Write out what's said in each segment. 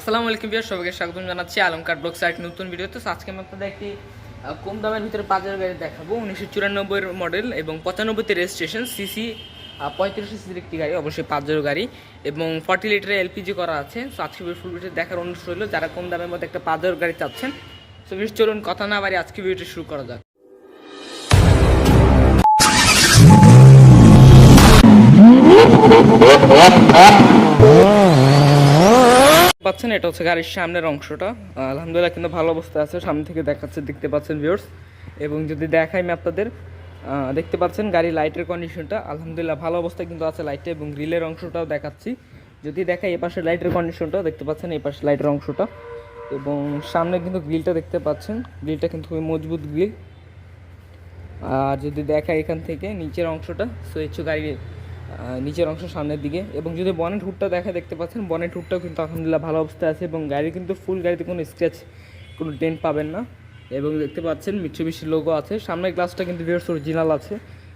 আসসালামু আলাইকুম ভিউয়ার, সবাইকে স্বাগতম জানাচ্ছি আলম কার ব্লগ সাইট নতুন ভিডিওতে। আজকে আমি আপনাদের একটি কম দামের ভিতরে পাজেরো গাড়ি দেখাবো। 1994 মডেল এবং 95তে রেজিস্ট্রেশন, সিসি 35 সিসির একটি গাড়ি, অবশ্যই পাজেরো গাড়ি এবং 40 লিটারের এলপিজি করা আছে। সো আজকে ফুল ভিডিও দেখার অনুরোধ রইল যারা কম দামের মধ্যে একটা পাজেরো গাড়ি চাচ্ছেন। সো ভিউয়ার চলুন কথা না বাড়ি আজকে ভিডিওটি শুরু করা যাক। পাচ্ছেন এটা হচ্ছে গাড়ির সামনের অংশটা, আলহামদুলিল্লাহ কিন্তু ভালো অবস্থা আছে, সামনে থেকে দেখাচ্ছে, দেখতে পাচ্ছেন ভিউয়ার্স। এবং যদি দেখাই আমি আপনাদের, দেখতে পাচ্ছেন গাড়ির লাইটের কন্ডিশনটা আলহামদুলিল্লাহ ভালো অবস্থায় কিন্তু আছে লাইটে, এবং গ্রিলের অংশটাও দেখাচ্ছি। যদি দেখাই এই পাশে লাইটের কন্ডিশনটাও দেখতে পাচ্ছেন, এই পাশে লাইটের অংশটা এবং সামনে কিন্তু গ্রিলটা দেখতে পাচ্ছেন, গ্রিলটা কিন্তু খুবই মজবুত গ্রিল। আর যদি দেখাই এখান থেকে নিচের অংশটা, সো হচ্ছে গাড়ির নিচের অংশ সামনের দিকে, এবং যদি বনেট হুডটা দেখতে পাচ্ছেন, বনেট হুডটাও কিন্তু আলহামদুলিল্লাহ ভালো অবস্থায় আছে, এবং গাড়ি কিন্তু ফুল গাড়িতে কোনো স্ক্র্যাচ, কোনো ডেন্ট পাবেন না। এবং দেখতে পাচ্ছেন মিৎসুবিশি লোগো আছে, সামনের গ্লাসটা কিন্তু ভিউয়ার্স অরিজিনাল আছে।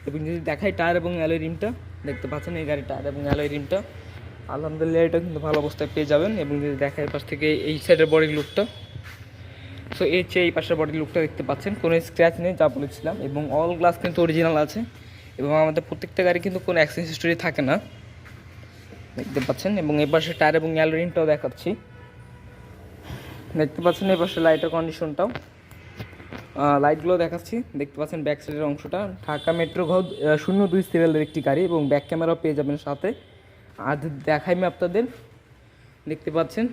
এবং যদি দেখাই টায়ার এবং অ্যালয় রিমটা দেখতে পাচ্ছেন, এই গাড়ির টায়ার এবং অ্যালয় রিমটা আলহামদুলিল্লাহ এটা কিন্তু ভালো অবস্থায় পেয়ে যাবেন। এবং যদি দেখাই পাশ থেকে এই সাইডের বডির লুকটা, সো এই পাশের বডির লুকটা দেখতে পাচ্ছেন, কোনো স্ক্র্যাচ নেই যা বলেছিলাম, এবং অল গ্লাস কিন্তু অরিজিনাল আছে। এবং আমাদের প্রত্যেকটা গাড়ি কিন্তু কোনো অ্যাক্সিডেন্ট হিস্টোরি থাকে না, দেখতে পাচ্ছেন। এবং এই পাশে টায়ার এবং অ্যালোরিংটাও দেখাচ্ছি, দেখতে পাচ্ছেন। এই পাশে লাইটের কন্ডিশনটাও, লাইটগুলো দেখাচ্ছি, দেখতে পাচ্ছেন। ব্যাক সাইডের অংশটা ঢাকা মেট্রো ঘ 02 সিরিয়ালের একটি গাড়ি, এবং ব্যাক ক্যামেরাও পেয়ে যাবেন সাথে। আর যদি দেখাই আমি আপনাদের, দেখতে পাচ্ছেন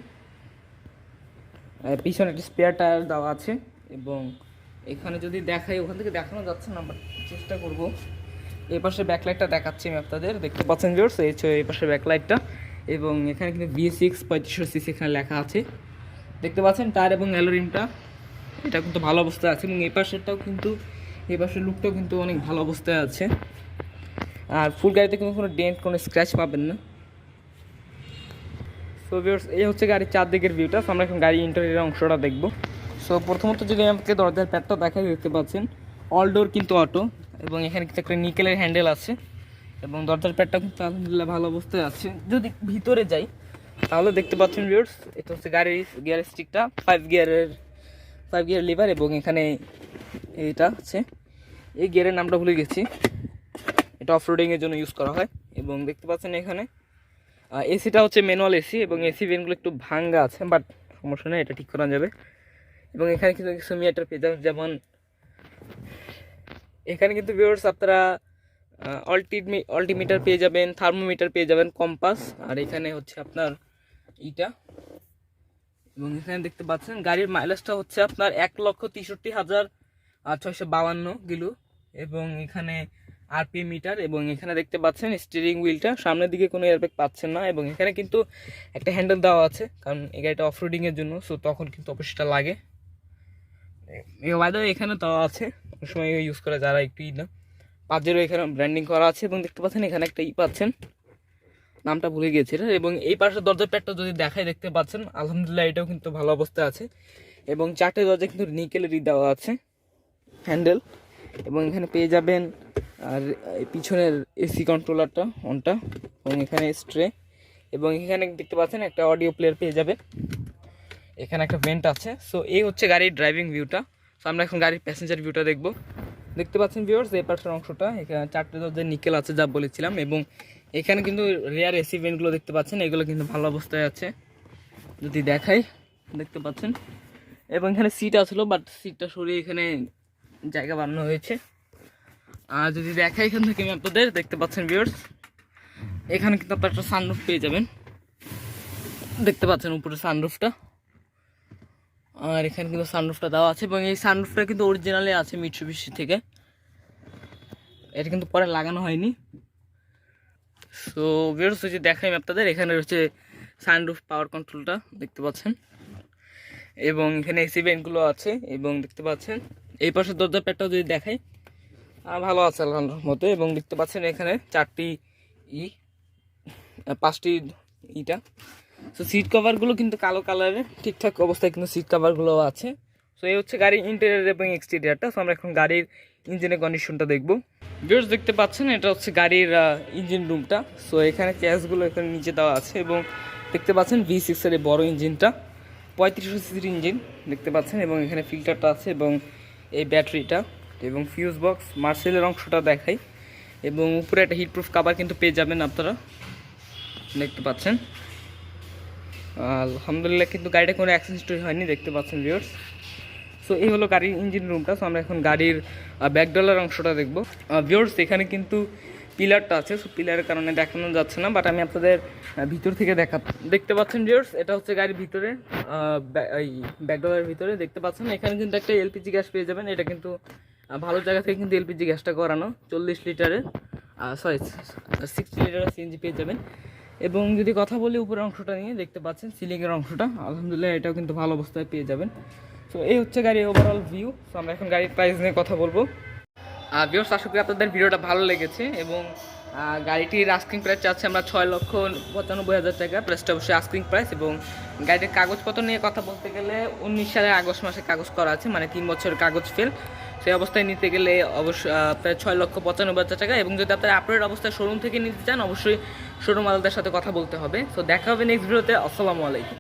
পিছনে একটি স্পেয়ার টায়ার দেওয়া আছে। এবং এখানে যদি দেখাই, ওখান থেকে দেখানো যাচ্ছে না, বাট চেষ্টা করব। এই পাশে ব্যাকলাইটটা দেখাচ্ছি আমি আপনাদের, দেখতে পাচ্ছেন ভিউয়ার্স, এই পাশে ব্যাকলাইটটা। এবং এখানে কিন্তু V6 3500 সিসি এখানে লেখা আছে, দেখতে পাচ্ছেন। টায়ার এবং অ্যালোরিমটা এটা কিন্তু ভালো অবস্থায় আছে, এবং এই পাশেরটাও কিন্তু, এই পাশের লুকটাও কিন্তু অনেক ভালো অবস্থায় আছে। আর ফুল গাড়িতে কিন্তু কোনো ডেন্ট, কোনো স্ক্র্যাচ পাবেন না। সো ভিউয়ার্স, এই হচ্ছে গাড়ির চারদিকের ভিউটা। আমরা এখন গাড়ি ইন্টেরিয়র অংশটা দেখবো। সো প্রথমত যদি আমাকে দরজার প্যাডটা দেখাই, দেখতে পাচ্ছেন অল ডোর কিন্তু অটো, এবং এখানে কিন্তু একটা নিকেলের হ্যান্ডেল আছে, এবং দরজার প্যাডটা কিন্তু আলহামদুলিল্লাহ ভালো অবস্থায় আছে। যদি ভিতরে যাই তাহলে দেখতে পাচ্ছেন ভিউয়ার্স, এটা হচ্ছে গাড়ির গিয়ার স্টিকটা, 5 গিয়ার লিভার, এবং এখানে এইটা আছে, এই গিয়ারের নামটা ভুলে গেছি, এটা অফরোডিংয়ের জন্য ইউজ করা হয়। এবং দেখতে পাচ্ছেন এখানে এসিটা হচ্ছে ম্যানুয়াল এসি, এবং এসি ভেন্টগুলো একটু ভাঙ্গা আছে, বাট সমস্যা নেই, এটা ঠিক করা যাবে। এবং এখানে কিন্তু কিছু মিটার পেয়ে যাবেন, যেমন এখানে কিন্তু ভিউয়ার্স আপনারা অল্টিমিটার পেয়ে যাবেন, থার্মোমিটার পেয়ে যাবেন, কম্পাস, আর এখানে হচ্ছে আপনার ইটা। এবং এখানে দেখতে পাচ্ছেন গাড়ির মাইলেজটা হচ্ছে আপনার 1,63,652 কিলো। এবং এখানে আরপিএম মিটার, এবং এখানে দেখতে পাচ্ছেন স্টিয়ারিং হুইলটা, সামনের দিকে কোনো এয়ারব্যাগ পাচ্ছেন না। এবং এখানে কিন্তু একটা হ্যান্ডেল দেওয়া আছে, কারণ এই গাড়িটা অফরোডিংয়ের জন্য, সো তখন কিন্তু অবশ্যই লাগে। এখানে দেওয়া আছে, অনেক সময় ইউজ করে যারা একটু না, পাজেরও এখানে ব্র্যান্ডিং করা আছে। এবং দেখতে পাচ্ছেন এখানে একটা পাচ্ছেন, নামটা ভুলে গিয়েছে। এবং এই পাশের দরজার প্যাডটা যদি দেখাই, দেখতে পাচ্ছেন আলহামদুলিল্লাহ এটাও কিন্তু ভালো অবস্থায় আছে। এবং চারটে দরজা কিন্তু নিকেলেরই দেওয়া আছে হ্যান্ডেল। এবং এখানে পেয়ে যাবেন আর পিছনের এসি কন্ট্রোলারটা অনটা, এবং এখানে স্ট্রে। এবং এখানে দেখতে পাচ্ছেন একটা অডিও প্লেয়ার পেয়ে যাবেন, এখানে একটা ভেন্ট আছে। সো এই হচ্ছে গাড়ির ড্রাইভিং ভিউটা। সো আমরা এখন গাড়ির প্যাসেঞ্জার ভিউটা দেখবো। দেখতে পাচ্ছেন ভিউয়ার্স, এই পাশের অংশটা, এখানে চারটে দরজার নিকেল আছে যা বলেছিলাম। এবং এখানে কিন্তু রেয়ার এসি ভেন্টগুলো দেখতে পাচ্ছেন, এগুলো কিন্তু ভালো অবস্থায় আছে, যদি দেখাই দেখতে পাচ্ছেন। এবং এখানে সিট আসলো, বাট সিটটা সরিয়ে এখানে জায়গা বানানো হয়েছে। আর যদি দেখাই এখান থেকে আমি আপনাদের, দেখতে পাচ্ছেন ভিউয়ার্স, এখানে কিন্তু আপনার একটা সানরুফ পেয়ে যাবেন, দেখতে পাচ্ছেন উপরে সানরুফটা। আর এখানে কিন্তু সানরুফটা দেওয়া আছে, এবং এই সানরুফটা কিন্তু অরিজিনালি আছে মিৎসুবিশি থেকে, এটা কিন্তু পরে লাগানো হয়নি। সো ভিউয়ার্স, যদি দেখাই আমি আপনাদের, এখানে হচ্ছে সানরুফ পাওয়ার কন্ট্রোলটা দেখতে পাচ্ছেন, এবং এখানে এসি ভেন্টগুলো আছে। এবং দেখতে পাচ্ছেন এই পাশের দরজার প্যাডটাও যদি দেখাই, ভালো আছে আল্লাহর মতো। এবং দেখতে পাচ্ছেন এখানে 4টি 5টি ইটা। সো সিট কভারগুলো কিন্তু কালো কালারের, ঠিকঠাক অবস্থায় কিন্তু সিট কভারগুলো আছে। সো এই হচ্ছে গাড়ির ইন্টেরিয়র এবং এক্সটেরিয়রটা। সো আমরা এখন গাড়ির ইঞ্জিনের কন্ডিশনটা দেখবো। ভিউয়ার্স, দেখতে পাচ্ছেন এটা হচ্ছে গাড়ির ইঞ্জিন রুমটা। সো এখানে ক্যাশগুলো এখানে নিচে দেওয়া আছে, এবং দেখতে পাচ্ছেন V6 এর এই বড় ইঞ্জিনটা 3500 সিসির ইঞ্জিন দেখতে পাচ্ছেন, এবং এখানে ফিল্টারটা আছে এবং এই ব্যাটারিটা এবং ফিউজ বক্স মার্সেলের অংশটা দেখাই, এবং উপরে একটা হিটপ্রুফ কভার কিন্তু পেয়ে যাবেন আপনারা দেখতে পাচ্ছেন। আলহামদুলিল্লাহ কিন্তু গাড়িটা কোনো অ্যাক্সিডেন্ট হিস্টরি হয়নি দেখতে পাচ্ছেন ভিউয়ার্স। সো এই হলো গাড়ির ইঞ্জিন রুমটা। সো আমরা এখন গাড়ির ব্যাকডলার অংশটা দেখবো ভিউয়ার্স। এখানে কিন্তু পিলারটা আছে, সো পিলারের কারণে দেখানো যাচ্ছে না, বাট আমি আপনাদের ভিতর থেকে দেখতে পাচ্ছেন ভিউয়ার্স। এটা হচ্ছে গাড়ির ভিতরে এই ব্যাকডলারের ভিতরে দেখতে পাচ্ছেন। এখানে কিন্তু একটা এলপিজি গ্যাস পেয়ে যাবেন। এটা কিন্তু ভালো জায়গা থেকে কিন্তু এলপিজি গ্যাসটা করানো, 40 লিটারের 60 লিটারের সিএনজি পেয়ে যাবেন। এবং যদি কথা বলি উপরের অংশটা নিয়ে দেখতে পাচ্ছেন সিলিংয়ের অংশটা, আলহামদুলিল্লাহ এটাও কিন্তু ভালো অবস্থায় পেয়ে যাবেন। সো এই হচ্ছে গাড়ির ওভারঅল ভিউ। সো আমরা এখন গাড়ির প্রাইস নিয়ে কথা বলবো। ভিউয়ার্স, আশা করি আপনাদের ভিডিওটা ভালো লেগেছে, এবং গাড়িটির আস্কিং প্রাইস চাচ্ছে আমরা 6,95,000 টাকা, প্রাইসটা অবশ্যই আস্কিং প্রাইস। এবং গাড়ির কাগজপত্র নিয়ে কথা বলতে গেলে 19 সালের আগস্ট মাসে কাগজ করা আছে, মানে 3 বছরের কাগজ ফেল। সেই অবস্থায় নিতে গেলে অবশ্যই প্রায় 6,95,000 টাকা। এবং যদি আপনারা আপডেট অবস্থায় শোরুম থেকে নিতে চান অবশ্যই শোরুম আলাদার সাথে কথা বলতে হবে। সো দেখা হবে নেক্সট ভিডিওতে। আসসালামু আলাইকুম।